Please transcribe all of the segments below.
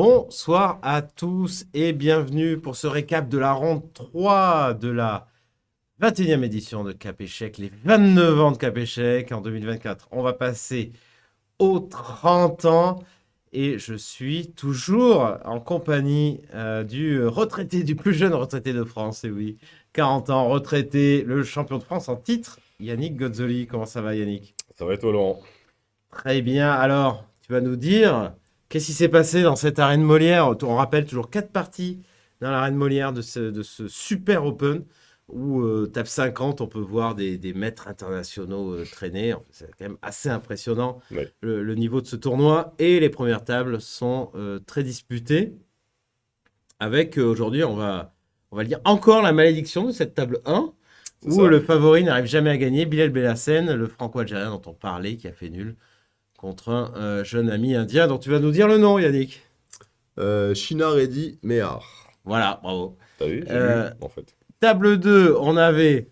Bonsoir à tous et bienvenue pour ce récap de la ronde 3 de la 21e édition de Cap Échec, les 29 ans de Cap Échec en 2024. On va passer aux 30 ans et je suis toujours en compagnie du retraité, du plus jeune retraité de France, et oui, 40 ans, retraité, le champion de France en titre, Yannick Gozzoli. Comment ça va, Yannick? Ça va être Laurent. Très bien. Alors, tu vas nous dire qu'est-ce qui s'est passé dans cette arène Molière? On rappelle toujours 4 parties dans l'arène Molière de ce super Open où tape 50, on peut voir des maîtres internationaux traîner. Enfin, c'est quand même assez impressionnant Ouais, le niveau de ce tournoi. Et les premières tables sont très disputées. Avec aujourd'hui, on va lire encore la malédiction de cette table 1 c'est où ça. le favori n'arrive jamais à gagner. Bilal Bellassem, le franco-algérien dont on parlait, qui a fait nul contre un jeune ami indien dont tu vas nous dire le nom, Yannick. Shina Reddy Mehar. Voilà, bravo. T'as vu, j'ai Euh, lu, en fait. Table 2, on avait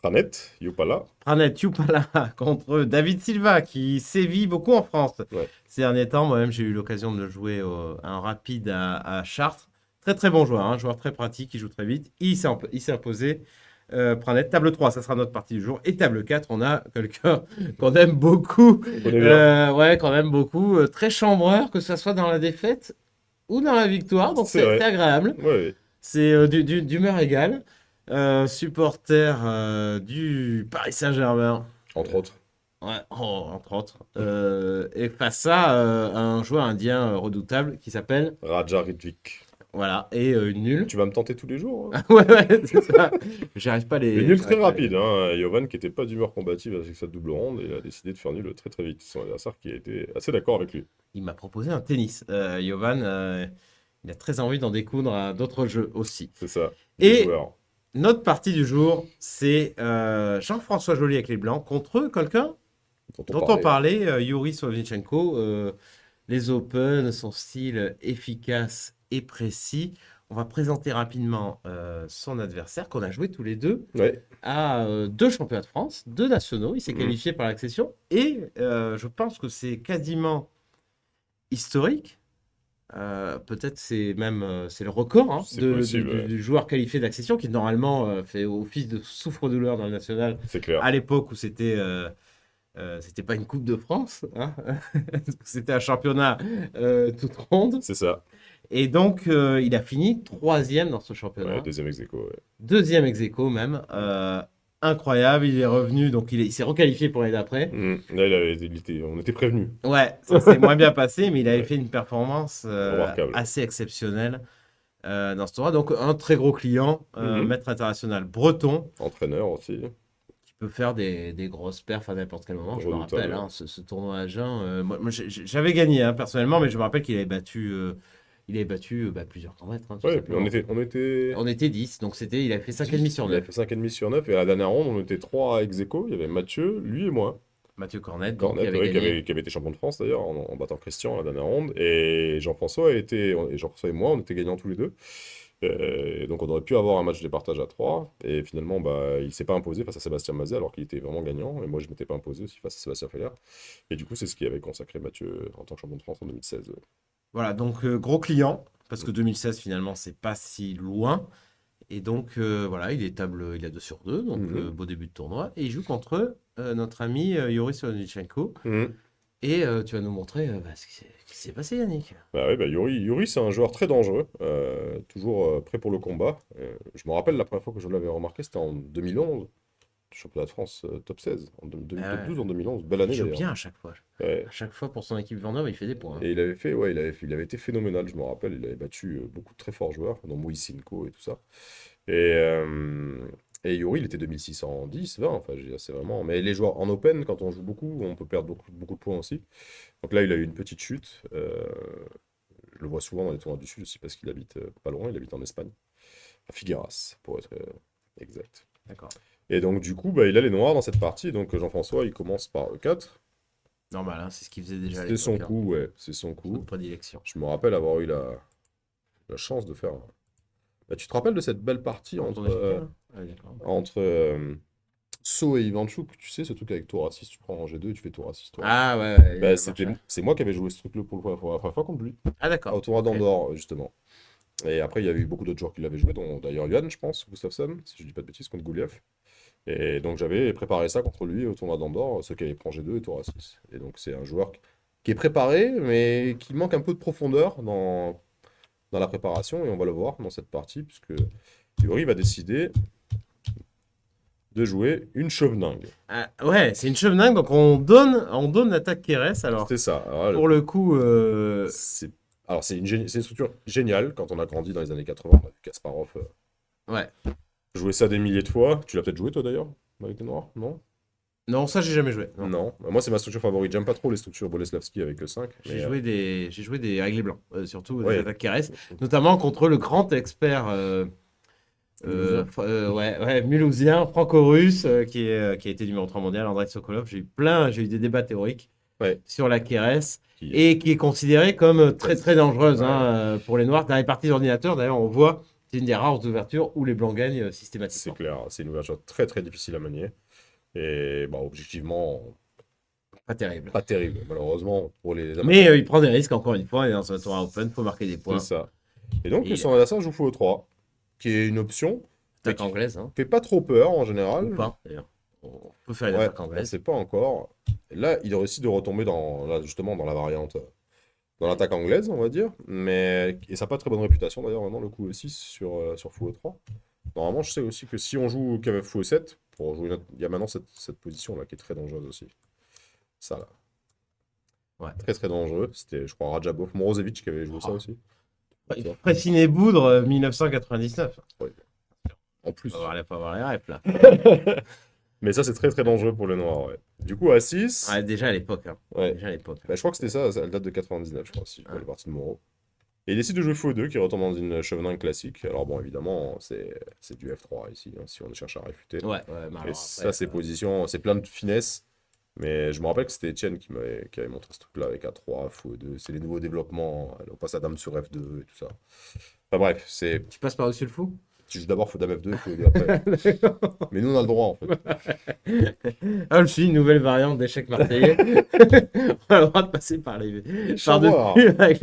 Pranet, Yopala. Pranet Yupala contre David Silva qui sévit beaucoup en France Ouais, ces derniers temps. Moi-même, j'ai eu l'occasion de le jouer à un rapide à Chartres. Très très bon joueur, joueur très pratique, il joue très vite. Il s'est imposé. Pranet, table 3, ça sera notre partie du jour. Et table 4, on a quelqu'un qu'on aime beaucoup. on connaît bien. Ouais, qu'on aime beaucoup. Très chambreur, que ce soit dans la défaite ou dans la victoire. Donc C'est c'est vrai. agréable. Ouais, C'est d'humeur égale. Supporter du Paris Saint-Germain, entre autres. ouais, entre autres. Et face à un joueur indien redoutable qui s'appelle, Raja Ritwik. voilà, et une nulle. Tu vas me tenter tous les jours, hein. Ouais, ouais, c'est ça. J'arrive pas à Mais les. nul très J'arrive pas à rapide, les- hein. Yovan qui était pas d'humeur combative avec sa double ronde et il a décidé de faire nul très très vite. Son adversaire qui a été assez d'accord avec lui. Il m'a proposé un tennis. Jovan, il a très envie d'en découdre à d'autres jeux aussi. C'est ça. Des Et joueurs notre partie du jour, c'est Jean-François Joly avec les Blancs contre quelqu'un dont on dont on parlait. parlait, Yuri Slavchenko. Les Open, son style efficace et précis. On va présenter rapidement son adversaire qu'on a joué tous les deux Ouais. à 2 championnats de France, 2 nationaux. Il s'est Mhm. qualifié par l'accession et je pense que c'est quasiment historique. Peut-être c'est même c'est le record C'est possible, ouais. du joueur qualifié d'accession qui normalement fait office de souffre-douleur dans le national C'est clair. à l'époque où c'était pas une Coupe de France, c'était un championnat toute ronde. C'est ça. Et donc il a fini troisième dans ce Ouais, championnat, deuxième ex aequo, ouais. deuxième ex aequo même. Incroyable, il est revenu, donc il s'est requalifié pour l'année d'après. Là, on était prévenus. Ouais, ça s'est moins bien passé, mais il avait Ouais. fait une performance Remarquable. assez exceptionnelle dans ce tournoi. Donc, un très gros client, Mhm. maître international breton, Entraîneur aussi. qui peut faire des grosses perfs à n'importe quel moment. Je me rappelle, Redoutable. ce tournoi à Jeun. Moi, j'avais gagné personnellement, mais je me rappelle qu'il avait battu, plusieurs grands maîtres, tout Ouais, puis simplement. on était. On était 10, donc il avait fait 5,5 sur Il avait 9. fait 5,5 sur 9 et à la dernière ronde, on était 3 ex aequo. Il y avait Mathieu, lui et moi. Mathieu Cornet, donc, qui Cornet, avait ouais, qui gagné. avait, qui avait été champion de France d'ailleurs en battant Christian à la dernière ronde. Et Jean-François et moi, on était gagnants tous les deux. Et donc on aurait pu avoir un match de partage à 3. Et finalement, bah, il s'est pas imposé face à Sébastien Mazet alors qu'il était vraiment gagnant. Et moi, je m'étais pas imposé aussi face à Sébastien Feller. Et du coup, c'est ce qui avait consacré Mathieu en tant que champion de France en 2016. Voilà, donc gros client, parce que 2016, finalement, c'est pas si loin. Et donc, voilà, il a 2 sur 2, donc Mhm. beau début de tournoi. Et il joue contre notre ami Yuri Solonichenko. Mhm. Et tu vas nous montrer ce qui s'est passé, Yannick. Bah ouais, bah Yuri c'est un joueur très dangereux, toujours prêt pour le combat. Je me rappelle la première fois que je l'avais remarqué, c'était en 2011, championnat de France top 16, Ah top ouais, 12 en 2011, belle il année joue d'ailleurs. bien à chaque fois. Ouais. À chaque fois, pour son équipe Vendôme, il fait des points. Et il avait fait, ouais, il avait été phénoménal, je me rappelle, il avait battu beaucoup de très forts joueurs, dont Moisinko et tout ça. Et, euh, et Yuri, il était 2610, 20, enfin, je veux dire, c'est vraiment. Mais les joueurs en open, quand on joue beaucoup, on peut perdre beaucoup, beaucoup de points aussi. Donc là, il a eu une petite chute. Je le vois souvent dans les tournois du Sud aussi parce qu'il habite pas loin, il habite en Espagne, à Figueras, pour être exact. D'accord. Et donc, du coup, bah, il a les noirs dans cette partie. Donc, Jean-François, il commence par E4. Normal, c'est ce qu'il faisait déjà à C'est son l'époque. coup, ouais, c'est son Coup de coup. prédilection. Je me rappelle avoir eu la chance de faire. Bah, tu te rappelles de cette belle partie Quand on est fait, hein. Ah, d'accord. entre So et Ivanchuk, tu sais, ce truc avec tour A6, tu prends en G2 et tu fais tour A6, tour A6. Ah ouais, Bah, c'est moi qui avais joué ce truc-là pour la première fois contre lui, Ah d'accord. au tournoi Ok. d'Andorre, justement. Et après, il y avait eu beaucoup d'autres joueurs qui l'avaient joué, dont d'ailleurs Yann, je pense, Gustafsson, si je dis pas de bêtises, contre Gouliav. Et donc j'avais préparé ça contre lui au tournoi d'Andorre, ce qui avait pris en G2 et tour A6. Et donc c'est un joueur qui est préparé, mais qui manque un peu de profondeur dans la préparation, et on va le voir dans cette partie, puisque Yuri va décider de jouer une chauve-dingue. Ah, ouais, c'est une cheveningue, donc on donne l'attaque Keres. Alors, C'est ça. Alors, pour le coup, c'est c'est une structure géniale. Quand on a grandi dans les années 80, on a vu Kasparov ouais. jouer ça des milliers de fois. Tu l'as peut-être joué toi d'ailleurs, avec les Noirs? Non? Non, ça, j'ai jamais joué. Non. Non. Moi, c'est ma structure favorite. J'aime pas trop les structures Boleslavski avec le 5. J'ai joué des avec les blancs, surtout des Ouais. attaques Keres, notamment contre le grand expert Mulhousien. ouais, mulhousien, franco-russe, qui a été numéro 3 mondial, Andrei Sokolov. J'ai eu des débats théoriques Ouais. sur la Keres Qui- et qui est considérée comme très très dangereuse Ouais. pour les Noirs. Dans les parties d'ordinateur, d'ailleurs, on voit, c'est une des rares ouvertures où les blancs gagnent C'est systématiquement. clair. C'est une ouverture très très difficile à manier. Et bah, objectivement, Pas terrible. pas terrible, malheureusement, pour les amateurs. Mais il prend des risques, encore une fois, et dans un tournoi open, il faut marquer des C'est points. ça. Et donc, Et- son adversaire joue fou 3 qui est une option, mais Attaque qui anglaise, hein. fait pas trop peur en général. Ou pas, d'ailleurs. On peut faire une Ouais, attaque on anglaise. sait pas encore. Et là, il réussit de retomber justement dans la variante, dans l'attaque anglaise, on va dire. Et ça n'a pas très bonne réputation d'ailleurs, maintenant, le coup E6 sur fou E3. Normalement, je sais aussi que si on joue qu'avec fou E7, pour jouer il y a maintenant cette position-là qui est très dangereuse aussi. Ça, là. Ouais. Très très dangereux. C'était, je crois, Radjabov, Morozevic qui avait joué ça Ah. aussi. Fressinet Boudre, 1999. En plus. Faut avoir les rêves, là. Mais ça, c'est très très dangereux pour les Noirs, ouais. Du coup, à 6. Ouais, déjà à l'époque. Hein. Ouais. Déjà à l'époque. Bah, je crois que c'était ça, elle date de 99, je crois, si je vois Ouais. les parties de Moreau. Et il décide de jouer fou 2 qui retombe dans une cheveningue classique. Alors bon, évidemment, c'est du F3 ici, hein, si on cherche à réfuter. Ouais, mais Et alors ça, après, c'est position, c'est plein de finesse. Mais je me rappelle que c'était Etienne qui avait montré ce truc-là avec A3, fou 2. C'est les nouveaux développements. On passe à Dame sur F2 et tout ça. Enfin bref, tu passes par-dessus le fou. tu joues d'abord Dame F2 et fou 2 après. Mais nous, on a le droit en fait. Ah, je suis une nouvelle variante d'échec marseillais. On a le droit de passer par-dessus Savoir. avec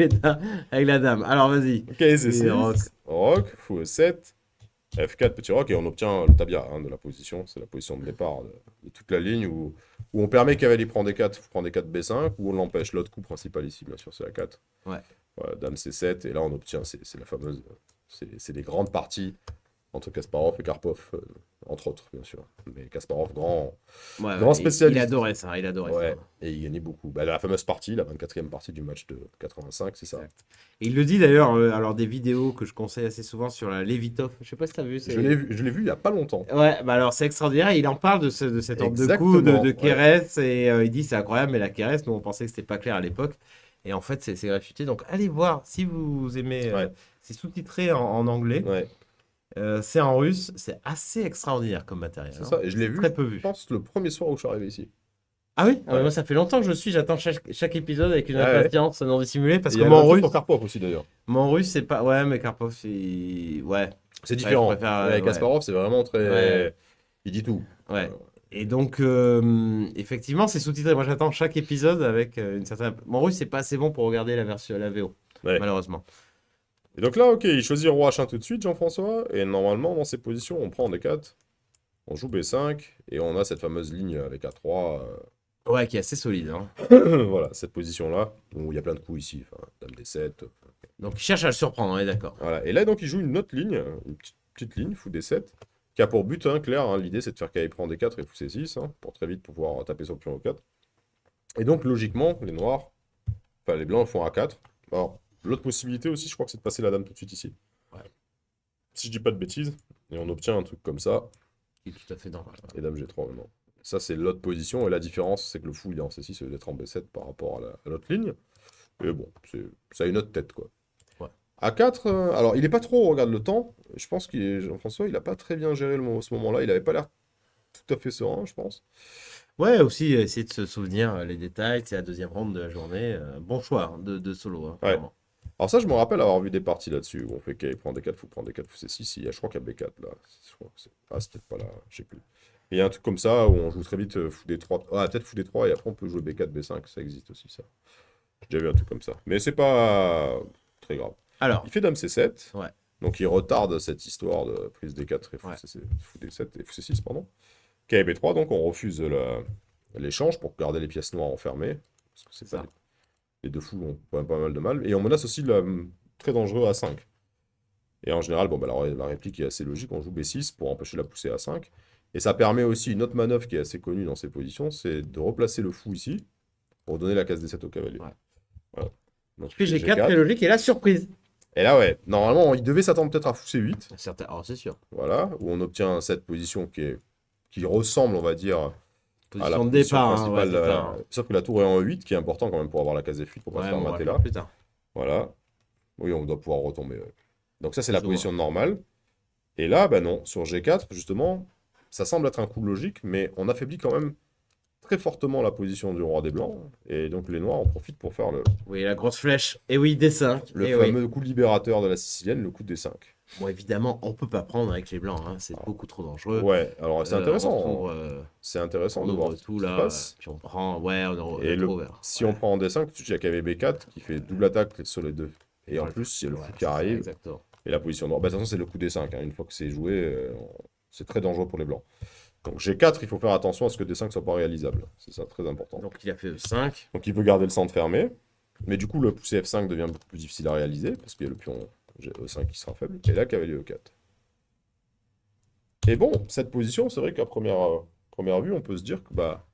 la dame. Alors vas-y. Ok, c'est Et 6. rock. Rock, fou 7. F4, petit rock, et on obtient le tabia de la position. C'est la position de départ de toute la ligne où on permet Cavalier prend des 4, prend des 4 B5, ou on l'empêche. L'autre coup principal ici, bien sûr, c'est la 4. Ouais. Voilà, Dame C7, et là on obtient, c'est la fameuse. C'est des grandes parties entre Kasparov et Karpov, entre autres, bien sûr. Mais Kasparov, grand Ouais, spécialiste. Il adorait ça. Ouais, et il gagnait beaucoup. Bah, la fameuse partie, la 24e partie du match de 85, c'est ça. Exact. Et il le dit d'ailleurs, alors des vidéos que je conseille assez souvent sur la Levitov. Je sais pas si tu as vu. Je l'ai vu il y a pas longtemps. Ouais, bah alors c'est extraordinaire. Il en parle de cette ordre de Exactement, coup de ouais. Keres et il dit c'est incroyable, mais la Keres, nous on pensait que c'était pas clair à l'époque. Et en fait, c'est réfuté. Donc allez voir si vous aimez. Ouais. C'est sous-titré en anglais. Ouais, C'est en russe. C'est assez extraordinaire comme matériel. c'est hein. ça. Et je l'ai vu, Très peu je vu. pense, le premier soir où je suis arrivé ici. Ah oui. Ah, Ouais. moi ça fait longtemps que je suis. J'attends chaque épisode avec une Ah ouais. impatience non dissimulée parce Et il que y avait un mon truc russe, sur Karpov aussi d'ailleurs. c'est pas. Ouais, mais Karpov, ouais. C'est différent. je préfère, Ouais, ouais. Kasparov, c'est vraiment très. Ouais. Il dit tout. Ouais. Et donc, effectivement, c'est sous-titré. Moi, j'attends chaque épisode avec une certaine. Mon russe, c'est pas assez bon pour regarder la version, la VO, Ouais. malheureusement. Et donc là, ok, il choisit roi H1 tout de suite, Jean-François. Et normalement, dans ces positions, on prend D4, on joue B5, et on a cette fameuse ligne avec A3. Ouais, qui est assez solide. Hein. Voilà, cette position-là, où il y a plein de coups ici. Enfin, Dame D7. Donc, il cherche à le surprendre, on est d'accord. Voilà. Et là, donc, il joue une autre ligne, une petite ligne, fou D7, qui a pour but, clair, l'idée c'est de faire qu'il prend D4 et fou C6, pour très vite pouvoir taper sur le pion E4. Et donc, logiquement, les noirs, enfin les blancs font A4. Alors, l'autre possibilité aussi, je crois que c'est de passer la dame tout de suite ici. Ouais. Si je dis pas de bêtises, et on obtient un truc comme ça, Qui est tout à fait normal. et dame G3 maintenant. Ça, c'est l'autre position, et la différence, c'est que le fou, il est en C6 au lieu d'être en B7 par rapport à l'autre ligne. Et bon, ça a une autre tête, quoi. Ouais. A4, alors il est pas trop, regarde le temps. Je pense que Jean-François, il a pas très bien géré ce moment-là. Il avait pas l'air tout à fait serein, je pense. Ouais, aussi, essayer de se souvenir les détails. C'est la deuxième ronde de la journée. Bon choix hein, de solo, hein, Ouais. clairement. Alors ça, je me rappelle avoir vu des parties là-dessus où on fait qu'il prend D4, fou prend D4, fou C6. Je crois qu'il y a B4 là. Je crois que c'est peut-être pas là, je sais plus. Et il y a un truc comme ça où on joue très vite fou D3. Ah, peut-être fou D3 et après on peut jouer B4, B5. Ça existe aussi, ça. J'ai déjà vu un truc comme ça. Mais c'est pas très grave. Alors, Il fait Dame C7. ouais, Donc il retarde cette histoire de prise D4 et ouais. fou D7 et fou C6, pardon. KB3, donc on refuse l'échange pour garder les pièces noires enfermées. Parce que c'est Ça. pas les deux fous ont pas mal de mal. Et on menace aussi très dangereux A5. Et en général, bon, bah, la réplique est assez logique, on joue B6 pour empêcher la poussée A5. Et ça permet aussi une autre manœuvre qui est assez connue dans ces positions, c'est de replacer le fou ici pour donner la case D7 au cavalier. Ouais. Voilà. Donc Puis il fait G4, très logique, et la surprise. Et là, ouais, normalement, il devait s'attendre peut-être à fou C8. Certain... Alors, c'est sûr. Voilà, où on obtient cette position qui ressemble, on va dire, à la Position de position départ, hein, principale. ouais, c'est ça, hein. Sauf que la tour est en 8, qui est important quand même pour avoir la case F8, pour pas se Ouais, faire on va mater le voir là. plus tard. Voilà. Oui, on doit pouvoir retomber. Ouais. Donc ça, c'est la Plus ou position normale. Et là, bah non, sur G4, justement, ça semble être un coup logique, mais on affaiblit quand même très fortement la position du roi des Blancs. Et donc les Noirs en profitent pour faire Oui, la grosse flèche. Et oui, D5. le Et oui. fameux coup libérateur de la Sicilienne, le coup de D5. Bon, évidemment, on peut pas prendre avec les blancs, hein, c'est beaucoup trop dangereux. Ouais, alors c'est On intéressant. retrouve, C'est intéressant on de voir ouvre ce tout qui se là, passe. puis on prend, ouais, on Et retrouve. si on prend en D5, tout de suite, il y a KVB4 qui fait double attaque sur les deux. Et en plus, il y a le fou qui arrive. Exactement. Et la position noire. Bah, de toute façon, c'est le coup D5. Hein. Une fois que c'est joué, c'est très dangereux pour les blancs. Donc G4, il faut faire attention à ce que D5 ne soit pas réalisable. C'est ça, très important. Donc il a fait E5. Donc il veut garder le centre fermé. Mais du coup, le poussé F5 devient beaucoup plus difficile à réaliser, parce qu'il y a le pion E5 qui sera faible. Et là, cavalier E4. Et bon, cette position, c'est vrai qu'à première vue, on peut se dire que bah,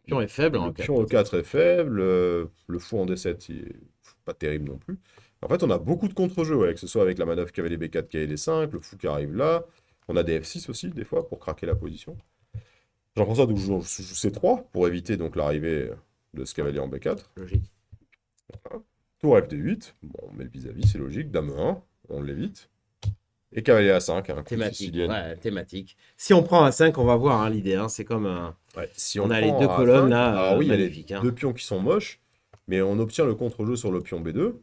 Pion est faible en le E4. pion E4 est faible, le fou en D7, il est pas terrible non plus. En fait, on a beaucoup de contre-jeux, ouais, que ce soit avec la manœuvre cavalier B4, cavalier D5, le fou qui arrive là. On a des F6 aussi, des fois, pour craquer la position. J'en prends ça d'où je joue C3, pour éviter donc l'arrivée de ce cavalier en B4. Logique. Tour FD8, bon, on met le vis-à-vis, c'est logique. Dame E1, on l'évite. Et cavalier A5, un coup Thématique. sicilienne. Ouais, thématique. Si on prend A5, on va voir hein, l'idée. Hein, c'est comme un. Ouais, si On a prend les deux A5, colonnes là, alors oui, il y a les magnifiques. Hein. deux pions qui sont moches, mais on obtient le contre-jeu sur le pion B2.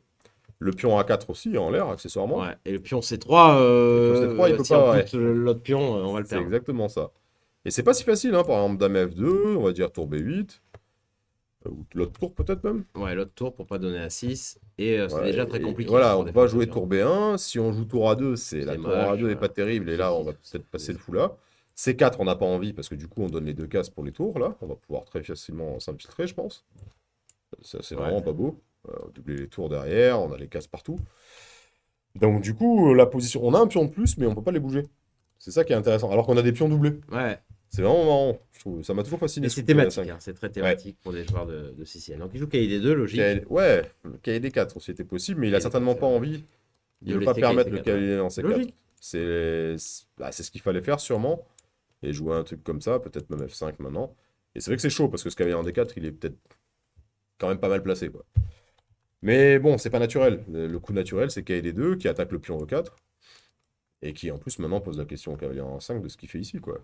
Le pion A4 aussi, en l'air, accessoirement. Ouais. Et le pion C3, Le pion C3, il peut si pas, on ouais. pousse l'autre pion, on va le C'est perdre. exactement ça. Et c'est pas si facile, hein. Par exemple, dame F2, on va dire tour B8. Ou l'autre tour peut-être même. Ouais, l'autre tour pour pas donner à 6. Et c'est Ouais, déjà très et compliqué. voilà, pour on va défendre jouer le pion. tour B1. Si on joue tour A2, la tour moche, A2 est pas terrible. Et là, on va peut-être passer le fou là. C4, on n'a pas envie parce que du coup, on donne les deux cases pour les tours là. On va pouvoir très facilement s'infiltrer, je pense. Ça, c'est Ouais. vraiment pas beau. Doubler les tours derrière, on a les cases partout. Donc, du coup, la position. On a un pion de plus, mais on peut pas les bouger. C'est ça qui est intéressant. Alors qu'on a des pions doublés. Ouais. C'est vraiment marrant. Je trouve. Ça m'a toujours fasciné. Et ce c'est coup de thématique, A5. hein, c'est très thématique pour des joueurs de Sicilienne. Donc il joue KID2, logique. Ouais, KD4 aussi était possible, mais il a KD4, certainement c'est pas vrai. envie. Il De veut pas laisser permettre le KD4, cavalier en C4. Logique. C'est ce qu'il fallait faire sûrement. Et jouer un truc comme ça, peut-être même F5 maintenant. Et c'est vrai que c'est chaud parce que ce cavalier en D4, il est peut-être quand même pas mal placé, quoi. Mais bon, c'est pas naturel. Le coup naturel, c'est KD2 qui attaque le pion E4. Et qui en plus maintenant pose la question au cavalier en 5 de ce qu'il fait ici, quoi.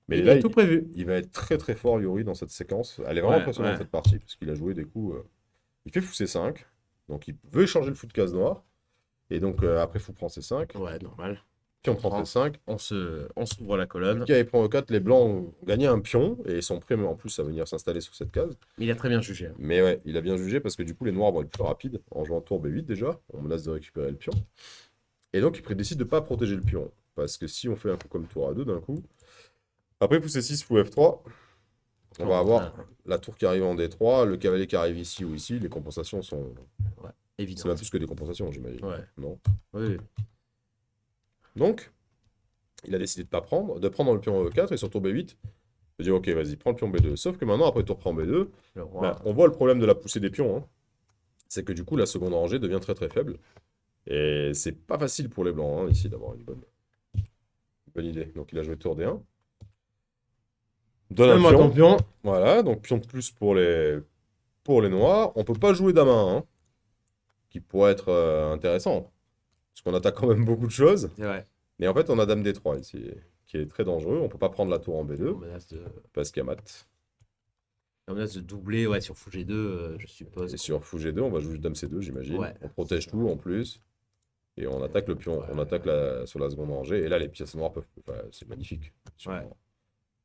Mais Il là, a tout prévu. il va être très très fort, Yuri, dans cette séquence. Elle est vraiment Ouais, impressionnante, ouais. cette partie, parce qu'il a joué des coups. Il fait fou C5, donc il veut échanger le fou de case noire. Et donc après fou prend C5, Ouais, normal. puis on prend C5. On s'ouvre la colonne. Qui prend E4, les blancs ont gagné un pion, et sont prêts en plus à venir s'installer sur cette case. Il a très bien jugé. Mais ouais, il a bien jugé, parce que du coup, les noirs vont être plus rapides, en jouant tour B8 déjà, on menace de récupérer le pion. Et donc il décide de ne pas protéger le pion, parce que si on fait un coup comme tour A2 d'un coup, après fou C6, fou F3, on va avoir la tour qui arrive en D3, le cavalier qui arrive ici ou ici, les compensations sont... C'est Évident. même plus que des compensations, j'imagine. Ouais. Non. Oui. Donc, il a décidé de pas prendre, de prendre le pion E4 et sur tour B8, de dire ok, vas-y, prends le pion B2. Sauf que maintenant, après tour prend B2, Le roi. bah, on voit le problème de la poussée des pions. Hein. C'est que du coup, la seconde rangée devient très très faible. Et c'est pas facile pour les blancs, hein, ici, d'avoir une bonne idée. Donc, il a joué tour D1. Donne un Donne-moi ton pion. pion. Voilà, donc pion de plus pour les noirs. On peut pas jouer dame 1, hein, qui pourrait être intéressant. Parce qu'on attaque quand même beaucoup de choses. C'est vrai. Mais en fait, on a dame D3 ici, qui est très dangereux. On peut pas prendre la tour en On B2, menace de, parce qu'il y a mat. doubler ouais, sur fou G2, je suppose. Et sur fou G2, on va jouer dame C2, j'imagine. Ouais. On protège tout en plus. Et on attaque le pion, Ouais. on attaque sur la seconde rangée. Et là, les pièces noires peuvent... Enfin, c'est magnifique. Ouais.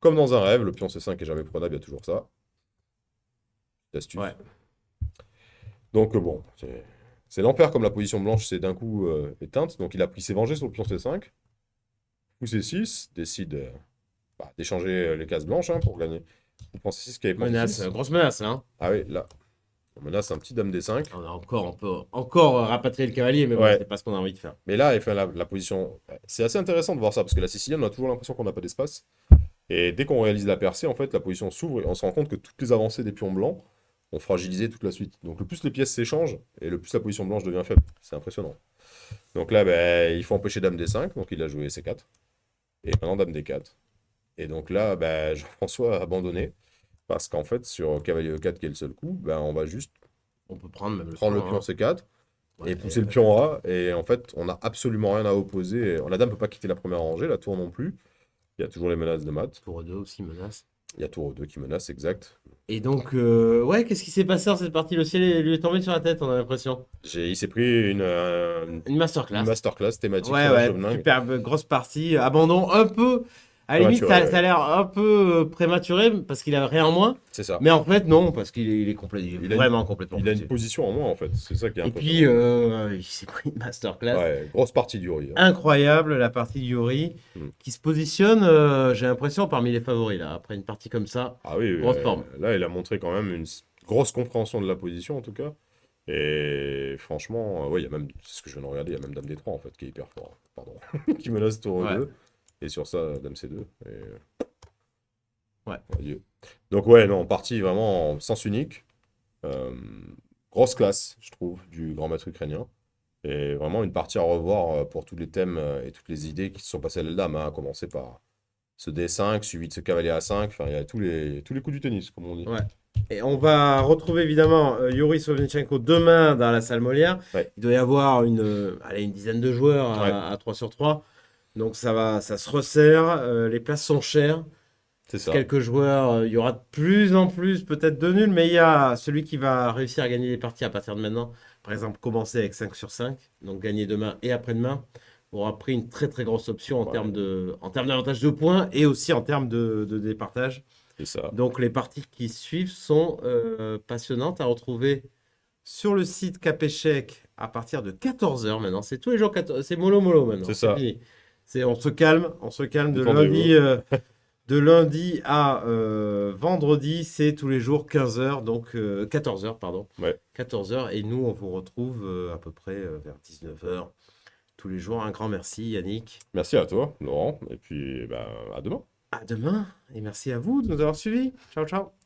Comme dans un rêve, le pion C5 est jamais prenable, il y a toujours ça. Petite astuce. Ouais. Donc bon, c'est l'enfer comme la position blanche s'est d'un coup éteinte. Donc il s'est vengé sur le pion C5. Fou C6, décide d'échanger les cases blanches hein, pour gagner. Vous pensez C6 qui avait pas Menace, C6. grosse menace, là, hein. Ah oui, là, on menace un petit dame D5. On peut encore rapatrier le cavalier, mais bon, Ouais. c'est pas ce qu'on a envie de faire. Mais là, enfin, la position, c'est assez intéressant de voir ça parce que la sicilienne, on a toujours l'impression qu'on n'a pas d'espace. Et dès qu'on réalise la percée, en fait, la position s'ouvre et on se rend compte que toutes les avancées des pions blancs ont fragilisé toute la suite. Donc le plus les pièces s'échangent et le plus la position blanche devient faible. C'est impressionnant. Donc là, ben, il faut empêcher dame D5, donc il a joué C4. Et maintenant dame D4. Et donc là, ben, Jean-François a abandonné parce qu'en fait, sur cavalier E4 qui est le seul coup, ben, on va juste On peut prendre même prendre le temps, pion hein. C4 Ouais, et pousser le pion A. Et en fait, on n'a absolument rien à opposer. La dame ne peut pas quitter la première rangée, la tour non plus. Il y a toujours les menaces de mat. Tour 2 aussi, menace. Il y a tour 2 qui menace, exact. Et donc, ouais, qu'est-ce qui s'est passé dans cette partie? Le ciel lui est tombé sur la tête, on a l'impression. Il s'est pris Une masterclass. une masterclass thématique Ouais, sur la ouais, Joveningue. superbe, grosse partie. Abandon un peu. À la limite, Prématuré, ça a l'air un peu prématuré parce qu'il avait rien en moins. C'est ça. Mais en fait, non, parce qu'il est complet, il est Il a vraiment complètement Il a une foutu. position en moins, en fait. C'est ça qui est Et impressionnant. puis, il s'est pris une masterclass. Ouais, grosse partie du riz. Incroyable, la partie de Yuri, Mm. qui se positionne, j'ai l'impression, parmi les favoris, là, après une partie comme ça. Ah oui, Grosse forme. là, il a montré quand même une grosse compréhension de la position, en tout cas. Et franchement, ouais, il y a même, c'est ce que je viens de regarder, il y a même Dame D3, en fait, qui est hyper fort. Pardon. Qui menace tour Ouais. 2. Et sur ça, Dame C2. Ouais. Adieu. Donc ouais, non, partie vraiment en sens unique. Euh, grosse classe, je trouve, du grand maître ukrainien. Et vraiment une partie à revoir pour tous les thèmes et toutes les idées qui se sont passées à l'Eldam, hein, à commencer par ce D5, suivi de ce cavalier A5. Enfin, il y a tous les coups du tennis, comme on dit. Ouais. Et on va retrouver évidemment Yuri Sovchenko demain dans la salle Molière. Ouais. Il doit y avoir une dizaine de joueurs Ouais. à 3 sur 3. Donc ça se resserre. Les places sont chères. C'est ça. Quelques joueurs, il y aura de plus en plus peut-être de nuls, mais il y a celui qui va réussir à gagner les parties à partir de maintenant. Par exemple, commencer avec 5 sur 5, donc gagner demain et après-demain, aura pris une très très grosse option en Ouais. termes d'avantage de points et aussi en termes de départage. C'est ça. Donc les parties qui suivent sont passionnantes à retrouver sur le site Capéchec à partir de 14h maintenant. C'est tous les jours, c'est mollo maintenant. C'est ça. Fini. On se calme de Détendez-vous. lundi. De lundi à vendredi, c'est tous les jours 15h, donc 14h, pardon. Ouais. 14h, et nous, on vous retrouve à peu près vers 19h tous les jours. Un grand merci, Yannick. Merci à toi, Laurent. Et puis, bah, à demain. À demain, et merci à vous de nous avoir suivis. Ciao, ciao.